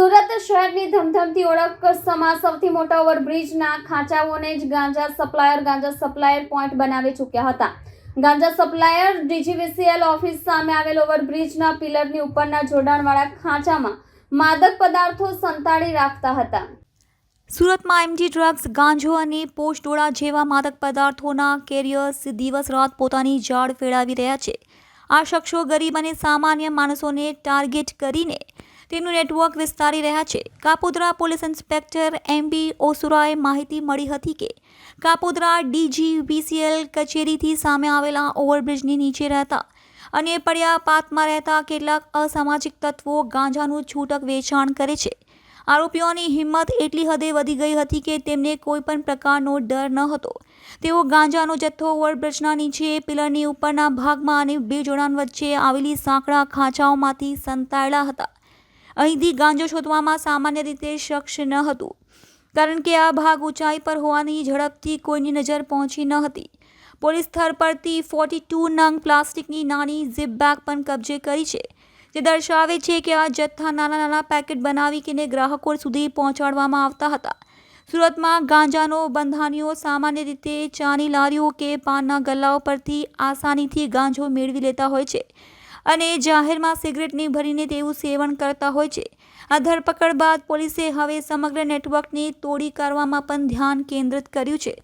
સુરત શહેરની ધમધમતી ઓળખ સમા સૌથી મોટા ઓવરબ્રિજના ખાંચાઓને જ ગાંજા સપ્લાયર પોઈન્ટ બનાવી ચૂક્યા હતા. ગાંજા સપ્લાયર ડીજીવીસીએલ ઓફિસ સામે આવેલ ઓવરબ્રિજના પિલરની ઉપરના જોડાણવાળા ખાંચામાં માદક પદાર્થો સંતાડી રાખતા હતા. સુરતમાં એમડી ડ્રગ્સ, ગાંજો અને પોસ્ટડોળા જેવા માદક પદાર્થોના કેરિયર્સ દિવસ રાત પોતાની જાળ ફેલાવી રહ્યા છે. આ શખ્સો ગરીબ અને સામાન્ય માણસોને ટાર્ગેટ કરીને તેમનું નેટવર્ક વિસ્તારી રહ્યા છે. કાપોદ્રા પોલીસ ઇન્સ્પેક્ટર એમબી ઓસુરાએ માહિતી મળી હતી કે કાપોદ્રા ડીજીવીસીએલ કચેરીથી સામે આવેલા ઓવરબ્રિજની નીચે રહેતા અને પડ્યાપાતમાં રહેતા કેટલાક અસામાજિક તત્વો ગાંજાનું છૂટક વેચાણ કરે છે. આરોપીઓની હિંમત એટલી હદે વધી ગઈ હતી કે તેમને કોઈ પણ પ્રકારનો ડર ન હતો. તેઓ ગાંજાનો જથ્થો ઓવરબ્રિજના નીચે પિલરની ઉપરના ભાગમાં અને બે જોડાણ વચ્ચે આવેલી સાંકડા ખાંચાઓમાંથી સંતાયેલા હતા. અહીંથી ગાંજો શોધવામાં સામાન્ય રીતે શક્ય ન હતું, કારણ કે આ ભાગ ઊંચાઈ પર હોવાની ઝડપથી કોઈની નજર પહોંચી ન હતી. પોલીસ સ્થળ પરથી 42 નંગ પ્લાસ્ટિકની નાની ઝીપ બેગ પણ કબજે કરી છે, જે દર્શાવે છે કે આ જથ્થા નાના પેકેટ બનાવીને ગ્રાહકો સુધી પહોંચાડવામાં આવતા હતા. સુરતમાં ગાંજાનો બંધાનીઓ સામાન્ય રીતે ચાની લારીઓ કે પાનના ગલ્લાઓ પરથી આસાનીથી ગાંજો મેળવી લેતા હોય છે અને જાહેરમાં સિગરેટની ભરીને તેવું સેવન કરતા હોય છે. આ ધરપકડ બાદ પોલીસે હવે સમગ્ર નેટવર્કને તોડી કાઢવામાં પણ ધ્યાન કેન્દ્રિત કર્યું છે.